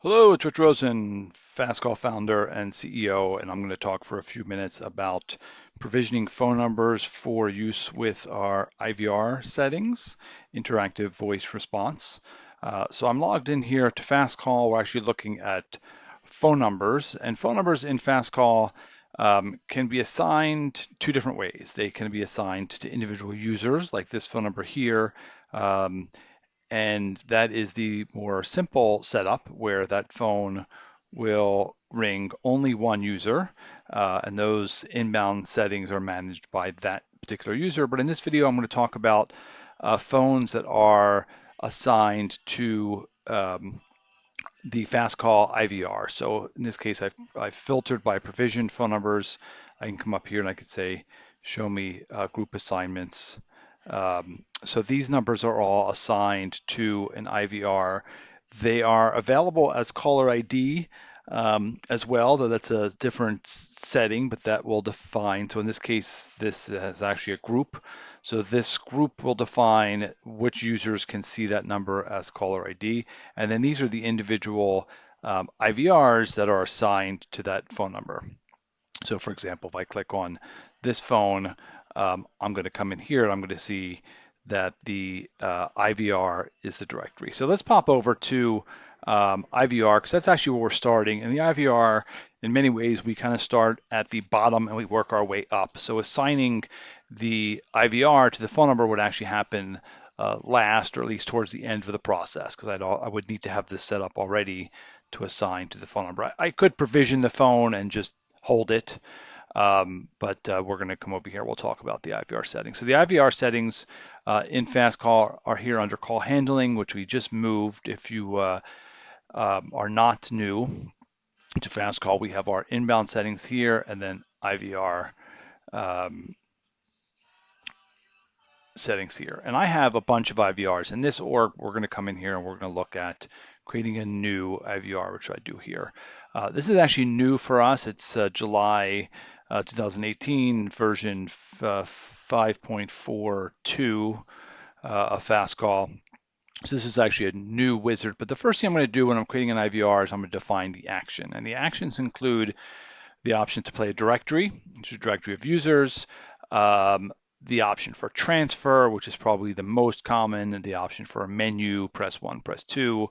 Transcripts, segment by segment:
Hello, it's Rich Rosen, Fastcall founder and CEO, and I'm going to talk for a few minutes about provisioning phone numbers for use with our IVR settings, interactive voice response. So I'm logged in here to Fastcall. We're actually looking at phone numbers, and phone numbers in Fastcall can be assigned two different ways. They can be assigned to individual users, like this phone number here. Um, and that is the more simple setup where that phone will ring only one user, and those inbound settings are managed by that particular user. But in this video, I'm going to talk about phones that are assigned to the Fastcall IVR. So in this case, I've filtered by provisioned phone numbers. I can come up here and I could say, show me group assignments. So these numbers are all assigned to an IVR. They are available as caller ID as well, though that's a different setting, but that will define. So in this case, this is actually a group. So this group will define which users can see that number as caller ID. And then these are the individual IVRs that are assigned to that phone number. So for example, if I click on this phone, I'm going to come in here and I'm going to see that the IVR is the directory. So let's pop over to IVR because that's actually where we're starting. And the IVR, in many ways, we kind of start at the bottom and we work our way up. So assigning the IVR to the phone number would actually happen last, or at least towards the end of the process, because I would need to have this set up already to assign to the phone number. I could provision the phone and just hold it. But we're going to come over here. We'll talk about the IVR settings. So the IVR settings in Fastcall are here under call handling, which we just moved. If you are not new to Fastcall, we have our inbound settings here and then IVR um, settings here. And I have a bunch of IVRs. In this org, we're going to come in here and we're going to look at creating a new IVR, which I do here. This is actually new for us. It's July 2018, version 5.42 of Fastcall. So this is actually a new wizard. But the first thing I'm going to do when I'm creating an IVR is I'm going to define the action. And the actions include the option to play a directory, which is a directory of users, the option for transfer, which is probably the most common, and the option for a menu, press 1, press 2,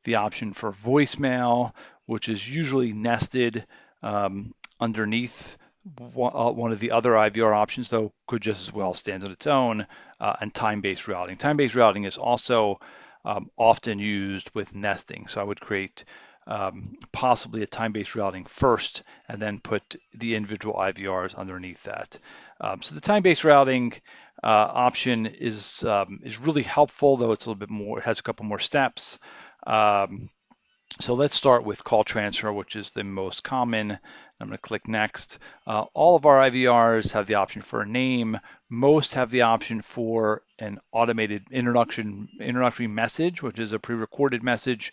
the option for voicemail, which is usually nested underneath one of the other IVR options, though could just as well stand on its own, and time-based routing. Time-based routing is also often used with nesting. So I would create possibly a time-based routing first and then put the individual IVRs underneath that. So the time-based routing option is really helpful, though it's a little bit more, it has a couple more steps. So let's start with call transfer, which is the most common. I'm going to click next. All of our IVRs have the option for a name. Most have the option for an automated introductory message, which is a pre-recorded message,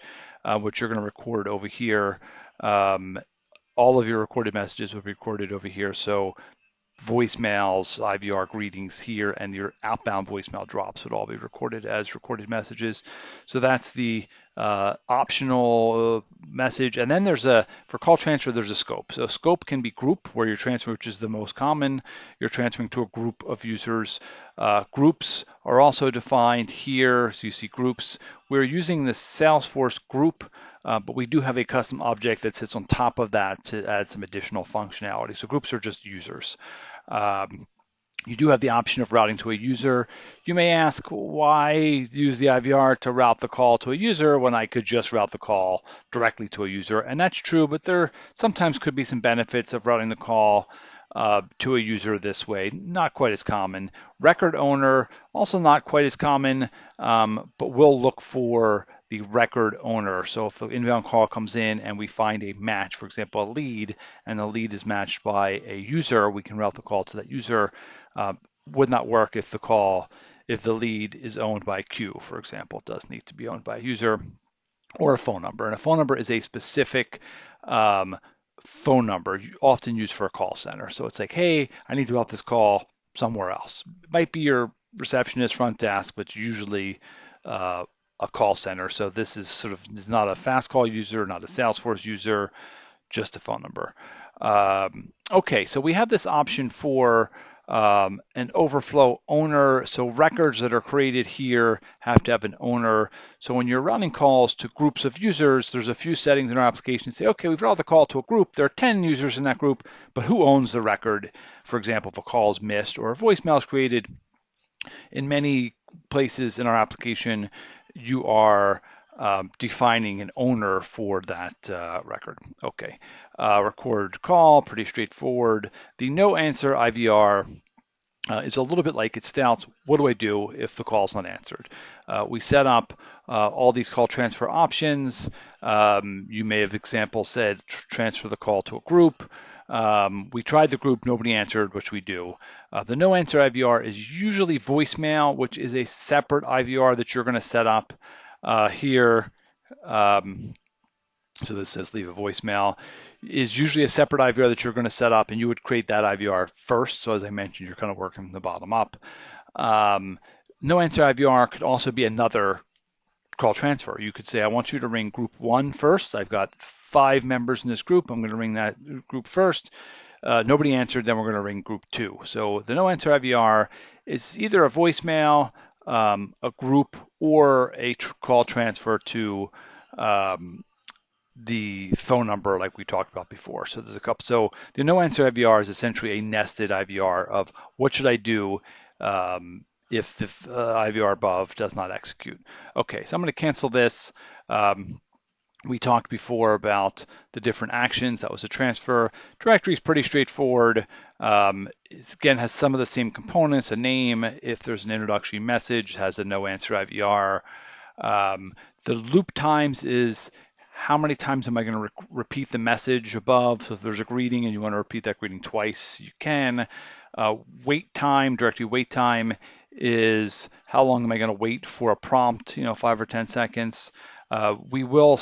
which you're going to record over here. All of your recorded messages will be recorded over here. So voicemails, IVR greetings here, and your outbound voicemail drops would all be recorded as recorded messages. So that's the optional message. And then for call transfer, there's a scope. So scope can be group, where you're transferring, which is the most common. You're transferring to a group of users. Groups are also defined here. So you see groups. We're using the Salesforce group, but we do have a custom object that sits on top of that to add some additional functionality. So groups are just users. You do have the option of routing to a user. You may ask, why use the IVR to route the call to a user when I could just route the call directly to a user? And that's true, but there sometimes could be some benefits of routing the call to a user this way. Not quite as common. Record owner, also not quite as common, but we'll look for the record owner. So if the inbound call comes in and we find a match, for example, a lead, and the lead is matched by a user, we can route the call to that user. Would not work if the lead is owned by Q, for example. It does need to be owned by a user or a phone number. And a phone number is a specific phone number often used for a call center. So it's like, hey, I need to route this call somewhere else. It might be your receptionist front desk, but usually a call center. So this is not a Fastcall user, not a Salesforce user, just a phone number. Okay, so we have this option for an overflow owner. So records that are created here have to have an owner. So when you're running calls to groups of users, there's a few settings in our application. Say, okay, we've routed the call to a group. There are 10 users in that group, but who owns the record? For example, if a call is missed or a voicemail is created, in many places in our application, you are defining an owner for that record. Okay, record call, pretty straightforward. The no answer IVR is a little bit like it starts, what do I do if the call is not answered? We set up all these call transfer options. You may have example said transfer the call to a group. We tried the group, nobody answered, which we do. The no answer IVR is usually voicemail, which is a separate IVR that you're going to set up here. So this says leave a voicemail, is usually a separate IVR that you're going to set up, and you would create that IVR first. So as I mentioned, you're kind of working from the bottom up. No answer IVR could also be another call transfer. You could say, I want you to ring group 1 first. I've got 5 members in this group. I'm going to ring that group first. Nobody answered, then we're going to ring group 2. So the no answer IVR is either a voicemail, a group, or a call transfer to the phone number like we talked about before. So there's a couple. So the no answer IVR is essentially a nested IVR of what should I do if the IVR above does not execute. Okay, so I'm going to cancel this. We talked before about the different actions. That was a transfer. Directory is pretty straightforward. It again has some of the same components, a name. If there's an introductory message, has a no answer IVR. The loop times is how many times am I going to repeat the message above? So if there's a greeting and you want to repeat that greeting twice, you can. Wait time, directory wait time is how long am I going to wait for a prompt, 5 or 10 seconds. We will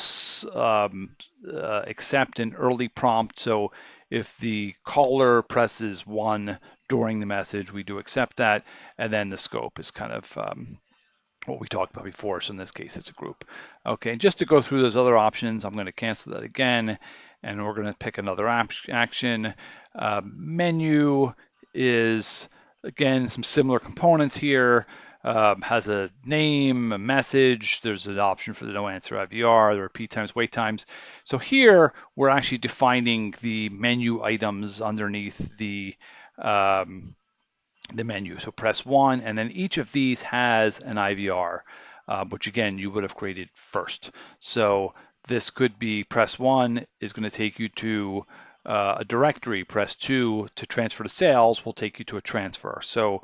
accept an early prompt. So if the caller presses 1 during the message, we do accept that. And then the scope is kind of what we talked about before. So in this case, it's a group. Okay, just to go through those other options, I'm going to cancel that again, and we're going to pick another action. Menu is, again, some similar components here. Has a name, a message. There's an option for the no answer IVR, the repeat times, wait times. So here, we're actually defining the menu items underneath the menu. So press 1, and then each of these has an IVR, which again, you would have created first. So this could be press 1 is going to take you to a directory. Press 2 to transfer to sales will take you to a transfer. So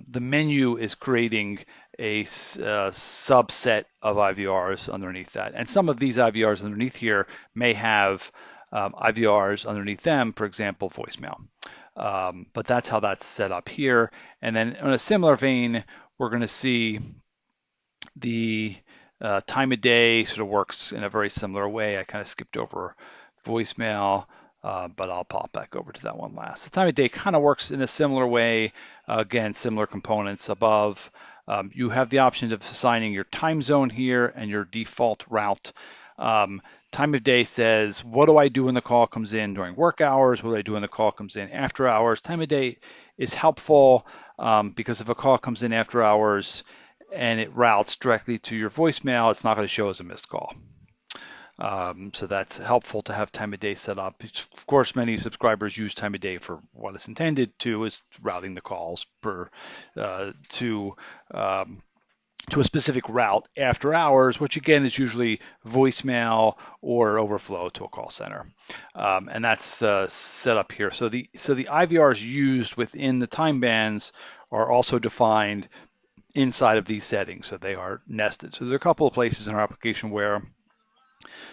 the menu is creating a subset of IVRs underneath that. And some of these IVRs underneath here may have IVRs underneath them, for example, voicemail. But that's how that's set up here. And then in a similar vein, we're going to see the time of day sort of works in a very similar way. I kind of skipped over voicemail, but I'll pop back over to that one last. The time of day kind of works in a similar way. Again, similar components above. You have the option of assigning your time zone here and your default route. Time of day says, what do I do when the call comes in during work hours? What do I do when the call comes in after hours? Time of day is helpful because if a call comes in after hours and it routes directly to your voicemail, it's not going to show as a missed call. So that's helpful to have time of day set up. Of course, many subscribers use time of day for what it's intended to, is routing the calls to a specific route after hours, which again is usually voicemail or overflow to a call center. And that's set up here. So the IVRs used within the time bands are also defined inside of these settings. So they are nested. So there's a couple of places in our application where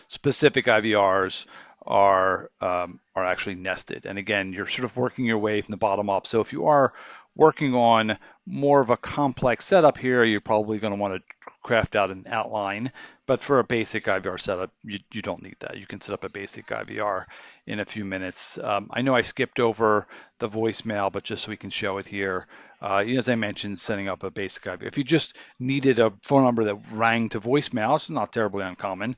specific IVRs are actually nested. And again, you're sort of working your way from the bottom up. So if you are working on more of a complex setup here, you're probably going to want to craft out an outline. But for a basic IVR setup, you don't need that. You can set up a basic IVR in a few minutes. I know I skipped over the voicemail, but just so we can show it here, as I mentioned, setting up a basic IVR. If you just needed a phone number that rang to voicemail, it's not terribly uncommon.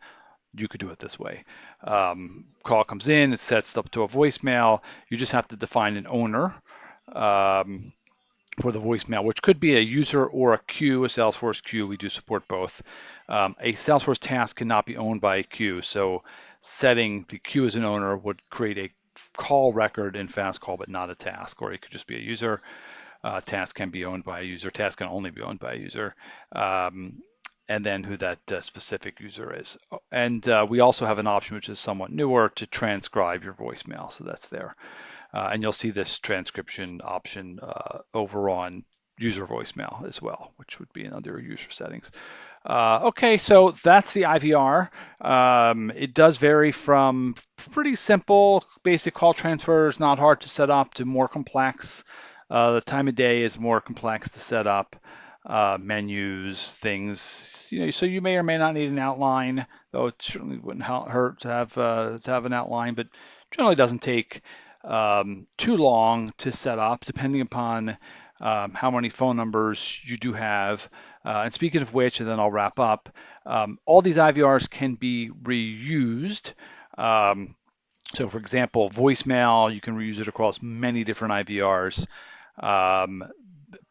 You could do it this way. Call comes in, it sets up to a voicemail. You just have to define an owner for the voicemail, which could be a user or a queue, a Salesforce queue. We do support both. A Salesforce task cannot be owned by a queue, so setting the queue as an owner would create a call record in Fastcall, but not a task, or it could just be a user. Task can be owned by a user. Task can only be owned by a user. And then who that specific user is. And we also have an option which is somewhat newer to transcribe your voicemail, so that's there. And you'll see this transcription option over on user voicemail as well, which would be in under user settings. Okay, so that's the IVR. It does vary from pretty simple basic call transfers, not hard to set up, to more complex. The time of day is more complex to set up. Menus, things, so you may or may not need an outline, though it certainly wouldn't hurt to have an outline, but generally doesn't take too long to set up, depending upon how many phone numbers you do have. And speaking of which, and then I'll wrap up, all these IVRs can be reused. So for example, voicemail, you can reuse it across many different IVRs.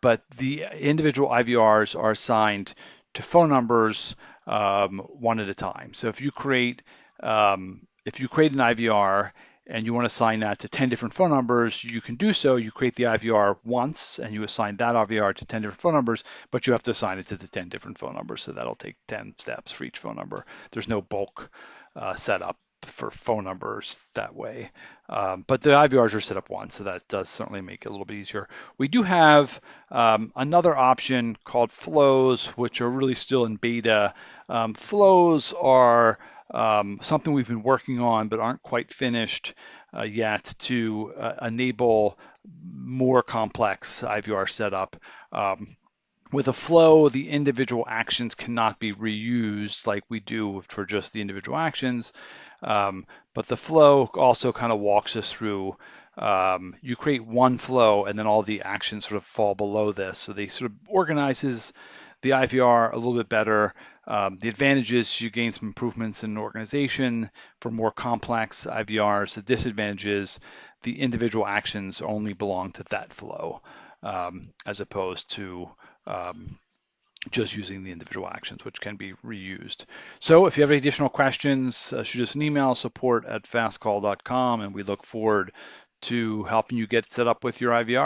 But the individual IVRs are assigned to phone numbers one at a time. So if you create an IVR and you want to assign that to 10 different phone numbers, you can do so. You create the IVR once and you assign that IVR to 10 different phone numbers, but you have to assign it to the 10 different phone numbers. So that'll take 10 steps for each phone number. There's no bulk setup for phone numbers that way. But the IVRs are set up once, so that does certainly make it a little bit easier. We do have another option called flows, which are really still in beta. Flows are something we've been working on but aren't quite finished yet to enable more complex IVR setup. With a flow, the individual actions cannot be reused like we do for just the individual actions. But the flow also kind of walks us through. You create one flow and then all the actions sort of fall below this. So they sort of organizes the IVR a little bit better. The advantage is you gain some improvements in organization for more complex IVRs. The disadvantage is the individual actions only belong to that flow, as opposed to just using the individual actions, which can be reused. So if you have any additional questions, shoot us an email, support@fastcall.com, and we look forward to helping you get set up with your IVR.